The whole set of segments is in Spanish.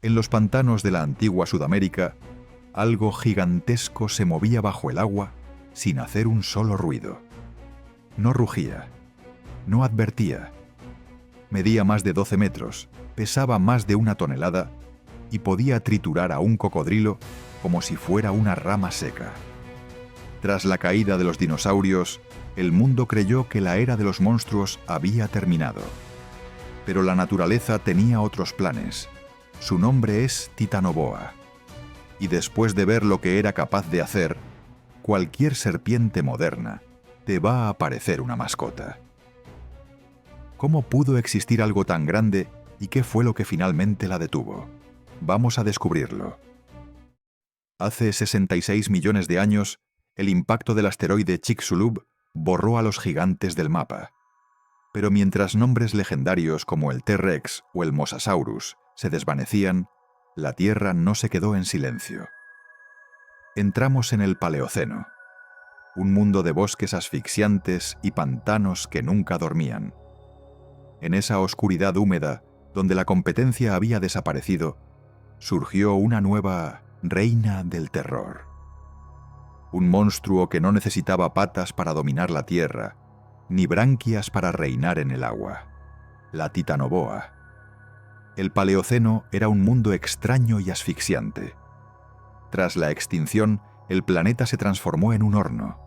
En los pantanos de la antigua Sudamérica, algo gigantesco se movía bajo el agua sin hacer un solo ruido. No rugía, no advertía. Medía más de 12 metros, pesaba más de 1 tonelada y podía triturar a un cocodrilo como si fuera una rama seca. Tras la caída de los dinosaurios, el mundo creyó que la era de los monstruos había terminado. Pero la naturaleza tenía otros planes. Su nombre es Titanoboa. Y después de ver lo que era capaz de hacer, cualquier serpiente moderna te va a parecer una mascota. ¿Cómo pudo existir algo tan grande y qué fue lo que finalmente la detuvo? Vamos a descubrirlo. Hace 66 millones de años, el impacto del asteroide Chicxulub borró a los gigantes del mapa. Pero mientras nombres legendarios como el T-Rex o el Mosasaurus se desvanecían, la Tierra no se quedó en silencio. Entramos en el Paleoceno, un mundo de bosques asfixiantes y pantanos que nunca dormían. En esa oscuridad húmeda, donde la competencia había desaparecido, surgió una nueva reina del terror. Un monstruo que no necesitaba patas para dominar la tierra, ni branquias para reinar en el agua. La Titanoboa. El Paleoceno era un mundo extraño y asfixiante. Tras la extinción, el planeta se transformó en un horno.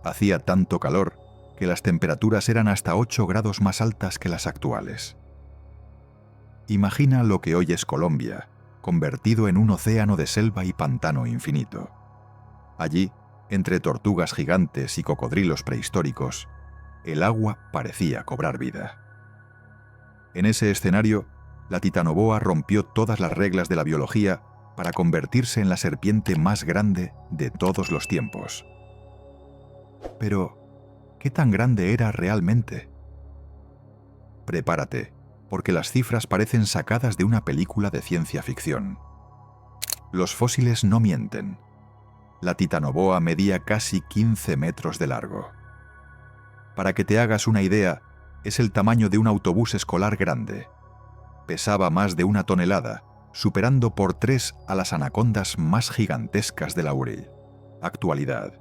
Hacía tanto calor que las temperaturas eran hasta 8 grados más altas que las actuales. Imagina lo que hoy es Colombia, convertido en un océano de selva y pantano infinito. Allí, entre tortugas gigantes y cocodrilos prehistóricos, el agua parecía cobrar vida. En ese escenario, la Titanoboa rompió todas las reglas de la biología para convertirse en la serpiente más grande de todos los tiempos. Pero, ¿qué tan grande era realmente? Prepárate, porque las cifras parecen sacadas de una película de ciencia ficción. Los fósiles no mienten. La Titanoboa medía casi 15 metros de largo. Para que te hagas una idea, es el tamaño de un autobús escolar grande. Pesaba más de 1 tonelada, superando por 3 a las anacondas más gigantescas de la actualidad.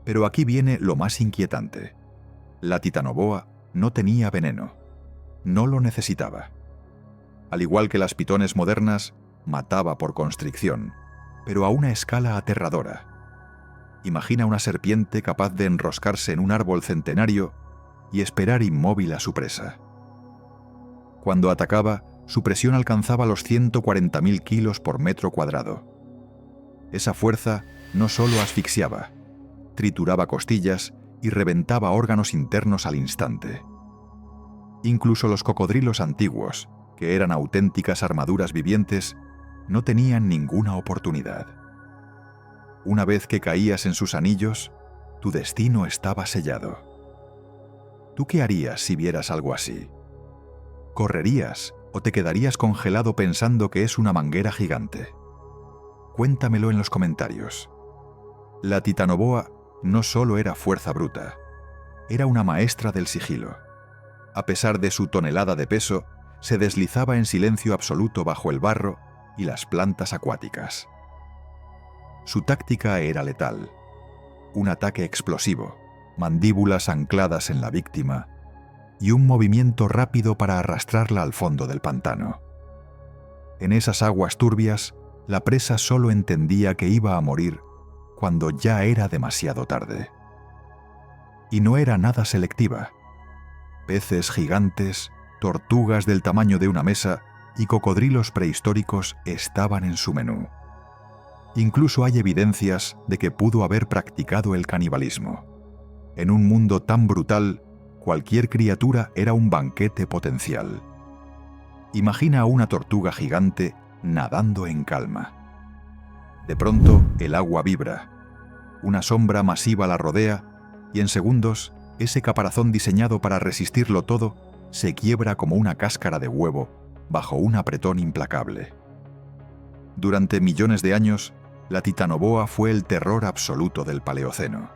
Pero aquí viene lo más inquietante. La Titanoboa no tenía veneno. No lo necesitaba. Al igual que las pitones modernas, mataba por constricción, pero a una escala aterradora. Imagina una serpiente capaz de enroscarse en un árbol centenario y esperar inmóvil a su presa. Cuando atacaba, su presión alcanzaba los 140.000 kilos por metro cuadrado. Esa fuerza no solo asfixiaba, trituraba costillas y reventaba órganos internos al instante. Incluso los cocodrilos antiguos, que eran auténticas armaduras vivientes, no tenían ninguna oportunidad. Una vez que caías en sus anillos, tu destino estaba sellado. ¿Tú qué harías si vieras algo así? ¿Correrías o te quedarías congelado pensando que es una manguera gigante? Cuéntamelo en los comentarios. La Titanoboa no solo era fuerza bruta, era una maestra del sigilo. A pesar de su tonelada de peso, se deslizaba en silencio absoluto bajo el barro y las plantas acuáticas. Su táctica era letal. Un ataque explosivo, mandíbulas ancladas en la víctima y un movimiento rápido para arrastrarla al fondo del pantano. En esas aguas turbias, la presa solo entendía que iba a morir cuando ya era demasiado tarde. Y no era nada selectiva. Peces gigantes, tortugas del tamaño de una mesa y cocodrilos prehistóricos estaban en su menú. Incluso hay evidencias de que pudo haber practicado el canibalismo. En un mundo tan brutal, cualquier criatura era un banquete potencial. Imagina a una tortuga gigante nadando en calma. De pronto, el agua vibra. Una sombra masiva la rodea y en segundos, ese caparazón diseñado para resistirlo todo se quiebra como una cáscara de huevo bajo un apretón implacable. Durante millones de años, la Titanoboa fue el terror absoluto del Paleoceno.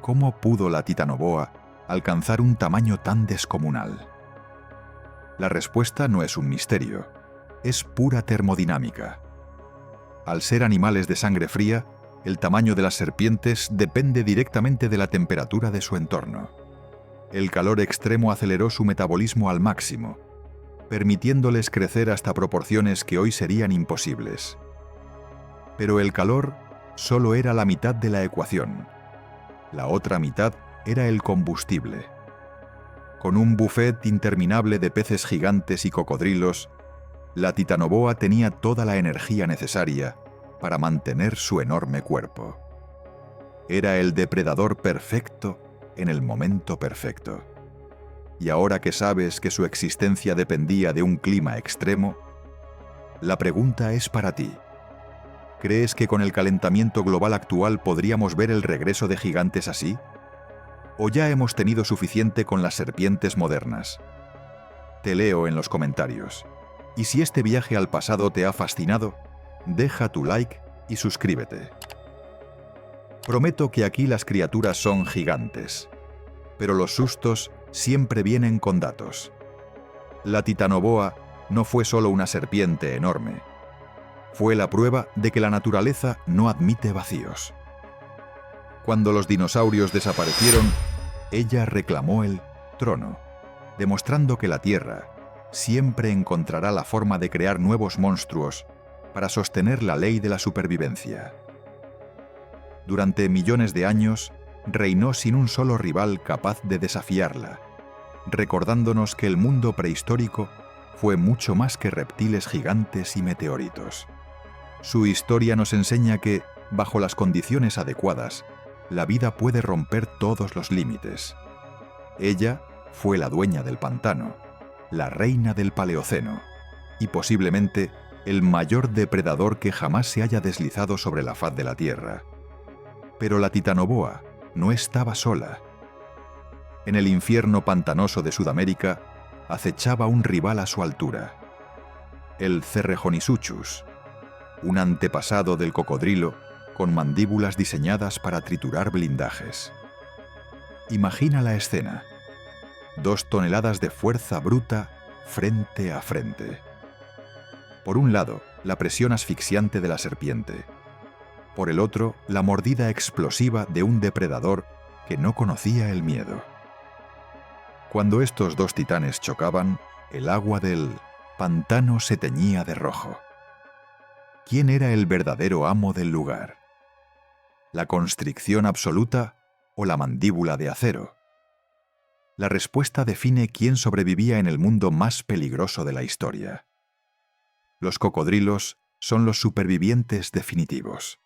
¿Cómo pudo la Titanoboa alcanzar un tamaño tan descomunal? La respuesta no es un misterio. es pura termodinámica. Al ser animales de sangre fría, el tamaño de las serpientes depende directamente de la temperatura de su entorno. El calor extremo aceleró su metabolismo al máximo, permitiéndoles crecer hasta proporciones que hoy serían imposibles. Pero el calor solo era la mitad de la ecuación. La otra mitad era el combustible. Con un buffet interminable de peces gigantes y cocodrilos, la titanoboa tenía toda la energía necesaria para mantener su enorme cuerpo. Era el depredador perfecto en el momento perfecto. Y ahora que sabes que su existencia dependía de un clima extremo, la pregunta es para ti. ¿Crees que con el calentamiento global actual podríamos ver el regreso de gigantes así? ¿O ya hemos tenido suficiente con las serpientes modernas? Te leo en los comentarios. Y si este viaje al pasado te ha fascinado, deja tu like y suscríbete. Prometo que aquí las criaturas son gigantes, pero los sustos siempre vienen con datos. La titanoboa no fue solo una serpiente enorme. Fue la prueba de que la naturaleza no admite vacíos. Cuando los dinosaurios desaparecieron, ella reclamó el trono, demostrando que la Tierra siempre encontrará la forma de crear nuevos monstruos para sostener la ley de la supervivencia. Durante millones de años, reinó sin un solo rival capaz de desafiarla, recordándonos que el mundo prehistórico fue mucho más que reptiles gigantes y meteoritos. Su historia nos enseña que, bajo las condiciones adecuadas, la vida puede romper todos los límites. Ella fue la dueña del pantano, la reina del Paleoceno, y posiblemente el mayor depredador que jamás se haya deslizado sobre la faz de la Tierra. Pero la titanoboa no estaba sola. En el infierno pantanoso de Sudamérica acechaba un rival a su altura, el Cerrejonisuchus, un antepasado del cocodrilo con mandíbulas diseñadas para triturar blindajes. Imagina la escena: 2 toneladas de fuerza bruta frente a frente. Por un lado, la presión asfixiante de la serpiente. Por el otro, la mordida explosiva de un depredador que no conocía el miedo. Cuando estos 2 titanes chocaban, el agua del pantano se teñía de rojo. ¿Quién era el verdadero amo del lugar? ¿La constricción absoluta o la mandíbula de acero? La respuesta define quién sobrevivía en el mundo más peligroso de la historia. Los cocodrilos son los supervivientes definitivos.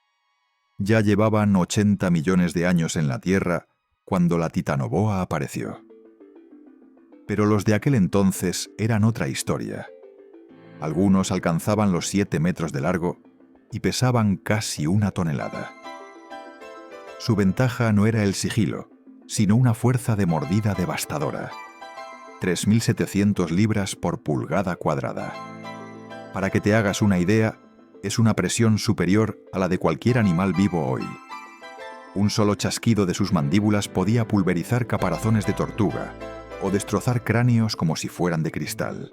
Ya llevaban 80 millones de años en la Tierra cuando la titanoboa apareció. Pero los de aquel entonces eran otra historia. Algunos alcanzaban los 7 metros de largo y pesaban casi 1 tonelada. Su ventaja no era el sigilo, sino una fuerza de mordida devastadora. 3.700 libras por pulgada cuadrada. Para que te hagas una idea, es una presión superior a la de cualquier animal vivo hoy. Un solo chasquido de sus mandíbulas podía pulverizar caparazones de tortuga o destrozar cráneos como si fueran de cristal.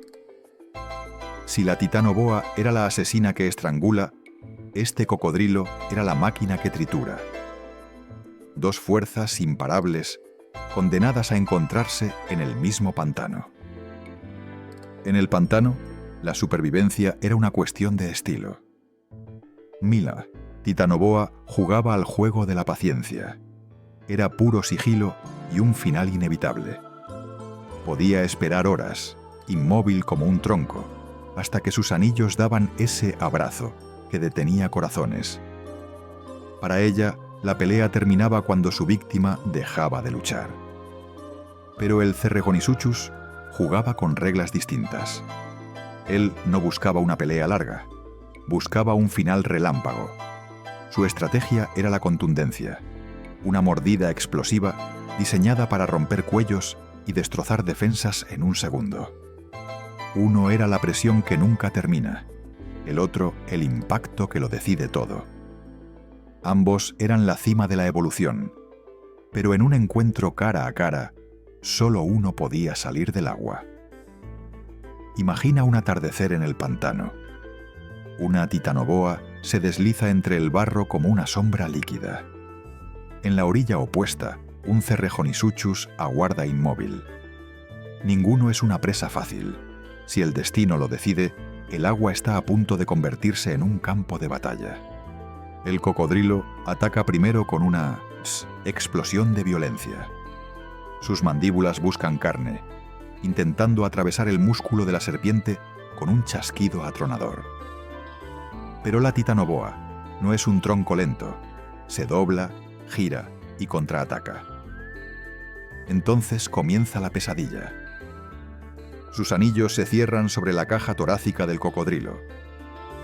Si la titanoboa era la asesina que estrangula, este cocodrilo era la máquina que tritura. 2 fuerzas imparables, condenadas a encontrarse en el mismo pantano. En el pantano, la supervivencia era una cuestión de estilo. Mila, titanoboa, jugaba al juego de la paciencia. Era puro sigilo y un final inevitable. Podía esperar horas, inmóvil como un tronco, hasta que sus anillos daban ese abrazo que detenía corazones. Para ella, la pelea terminaba cuando su víctima dejaba de luchar. Pero el Cerrejonisuchus jugaba con reglas distintas. Él no buscaba una pelea larga, buscaba un final relámpago. Su estrategia era la contundencia, una mordida explosiva diseñada para romper cuellos y destrozar defensas en un segundo. Uno era la presión que nunca termina, el otro el impacto que lo decide todo. Ambos eran la cima de la evolución, pero en un encuentro cara a cara, solo uno podía salir del agua. Imagina un atardecer en el pantano. Una titanoboa se desliza entre el barro como una sombra líquida. En la orilla opuesta, un Cerrejonisuchus aguarda inmóvil. Ninguno es una presa fácil. Si el destino lo decide, el agua está a punto de convertirse en un campo de batalla. El cocodrilo ataca primero con una explosión de violencia. Sus mandíbulas buscan carne, intentando atravesar el músculo de la serpiente con un chasquido atronador. Pero la titanoboa no es un tronco lento. Se dobla, gira y contraataca. Entonces comienza la pesadilla. Sus anillos se cierran sobre la caja torácica del cocodrilo.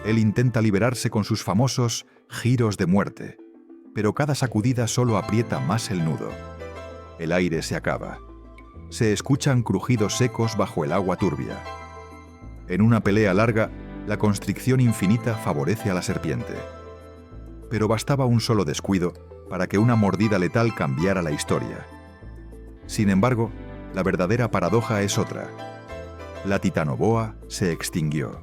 Él intenta liberarse con sus famosos giros de muerte, pero cada sacudida solo aprieta más el nudo. El aire se acaba. Se escuchan crujidos secos bajo el agua turbia. En una pelea larga, la constricción infinita favorece a la serpiente. Pero bastaba un solo descuido para que una mordida letal cambiara la historia. Sin embargo, la verdadera paradoja es otra. La titanoboa se extinguió.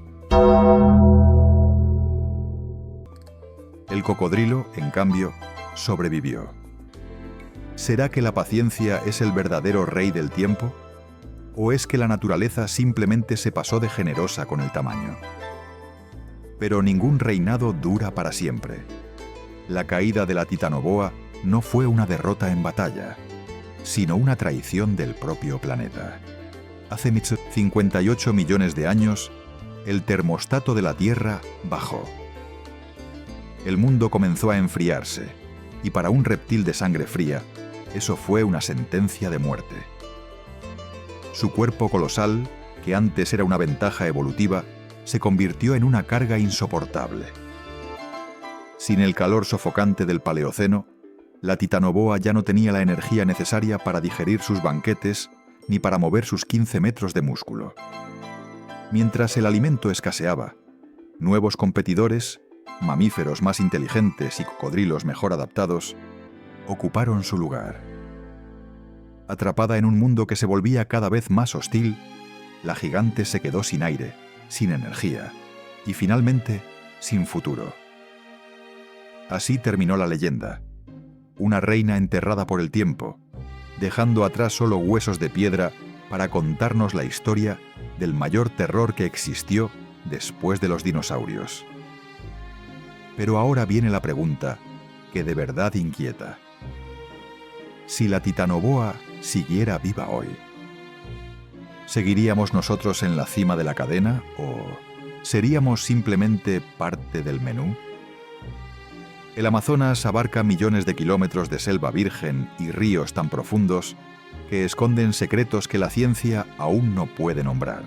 El cocodrilo, en cambio, sobrevivió. ¿Será que la paciencia es el verdadero rey del tiempo? ¿O es que la naturaleza simplemente se pasó de generosa con el tamaño? Pero ningún reinado dura para siempre. La caída de la titanoboa no fue una derrota en batalla, sino una traición del propio planeta. Hace 58 millones de años, el termostato de la Tierra bajó. El mundo comenzó a enfriarse, y para un reptil de sangre fría, eso fue una sentencia de muerte. Su cuerpo colosal, que antes era una ventaja evolutiva, se convirtió en una carga insoportable. Sin el calor sofocante del Paleoceno, la titanoboa ya no tenía la energía necesaria para digerir sus banquetes ni para mover sus 15 metros de músculo. Mientras el alimento escaseaba, nuevos competidores, mamíferos más inteligentes y cocodrilos mejor adaptados, ocuparon su lugar. Atrapada en un mundo que se volvía cada vez más hostil, la gigante se quedó sin aire, sin energía y finalmente sin futuro. Así terminó la leyenda. Una reina enterrada por el tiempo, dejando atrás solo huesos de piedra para contarnos la historia del mayor terror que existió después de los dinosaurios. Pero ahora viene la pregunta que de verdad inquieta. Si la titanoboa siguiera viva hoy, ¿seguiríamos nosotros en la cima de la cadena o seríamos simplemente parte del menú? El Amazonas abarca millones de kilómetros de selva virgen y ríos tan profundos que esconden secretos que la ciencia aún no puede nombrar.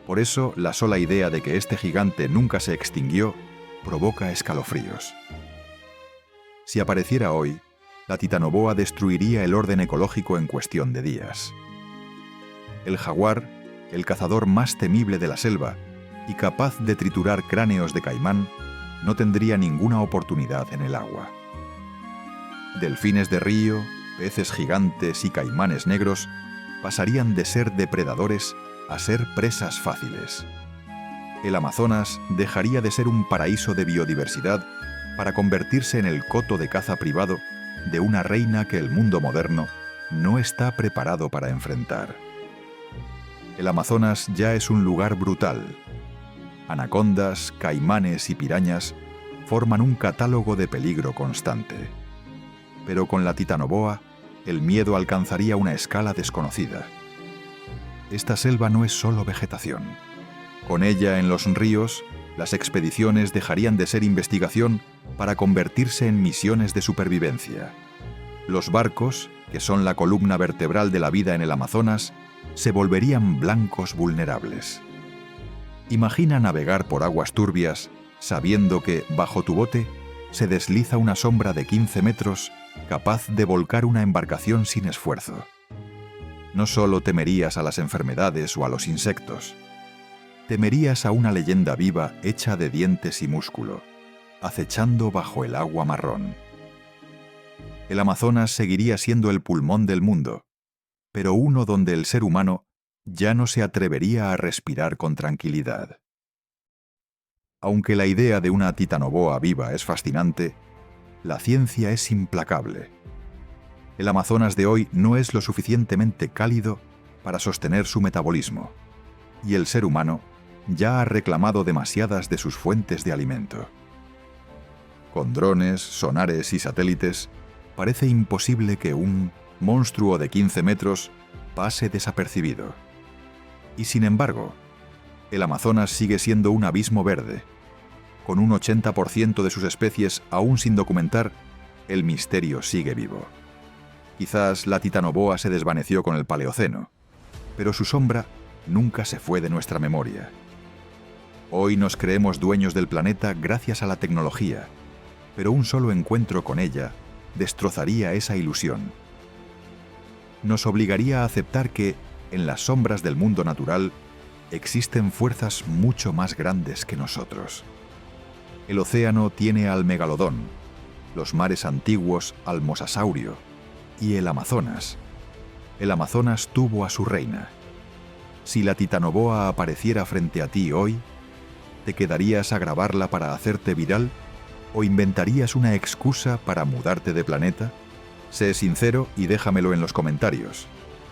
Por eso, la sola idea de que este gigante nunca se extinguió provoca escalofríos. Si apareciera hoy, la titanoboa destruiría el orden ecológico en cuestión de días. El jaguar, el cazador más temible de la selva y capaz de triturar cráneos de caimán, no tendría ninguna oportunidad en el agua. Delfines de río, peces gigantes y caimanes negros pasarían de ser depredadores a ser presas fáciles. El Amazonas dejaría de ser un paraíso de biodiversidad para convertirse en el coto de caza privado de una reina que el mundo moderno no está preparado para enfrentar. El Amazonas ya es un lugar brutal. Anacondas, caimanes y pirañas forman un catálogo de peligro constante. Pero con la titanoboa, el miedo alcanzaría una escala desconocida. Esta selva no es solo vegetación. Con ella en los ríos, las expediciones dejarían de ser investigación para convertirse en misiones de supervivencia. Los barcos, que son la columna vertebral de la vida en el Amazonas, se volverían blancos vulnerables. Imagina navegar por aguas turbias sabiendo que, bajo tu bote, se desliza una sombra de 15 metros capaz de volcar una embarcación sin esfuerzo. No solo temerías a las enfermedades o a los insectos, temerías a una leyenda viva hecha de dientes y músculo, acechando bajo el agua marrón. El Amazonas seguiría siendo el pulmón del mundo, pero uno donde el ser humano ya no se atrevería a respirar con tranquilidad. Aunque la idea de una titanoboa viva es fascinante, la ciencia es implacable. El Amazonas de hoy no es lo suficientemente cálido para sostener su metabolismo, y el ser humano ya ha reclamado demasiadas de sus fuentes de alimento. Con drones, sonares y satélites, parece imposible que un monstruo de 15 metros pase desapercibido. Y sin embargo, el Amazonas sigue siendo un abismo verde. Con un 80% de sus especies aún sin documentar, el misterio sigue vivo. Quizás la titanoboa se desvaneció con el Paleoceno, pero su sombra nunca se fue de nuestra memoria. Hoy nos creemos dueños del planeta gracias a la tecnología, pero un solo encuentro con ella destrozaría esa ilusión. Nos obligaría a aceptar que, en las sombras del mundo natural, existen fuerzas mucho más grandes que nosotros. El océano tiene al megalodón, los mares antiguos al mosasaurio, y el Amazonas. El Amazonas tuvo a su reina. Si la titanoboa apareciera frente a ti hoy, ¿te quedarías a grabarla para hacerte viral? ¿O inventarías una excusa para mudarte de planeta? Sé sincero y déjamelo en los comentarios.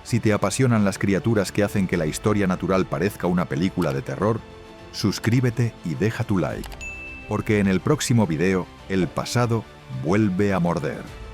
Si te apasionan las criaturas que hacen que la historia natural parezca una película de terror, suscríbete y deja tu like, porque en el próximo video, el pasado vuelve a morder.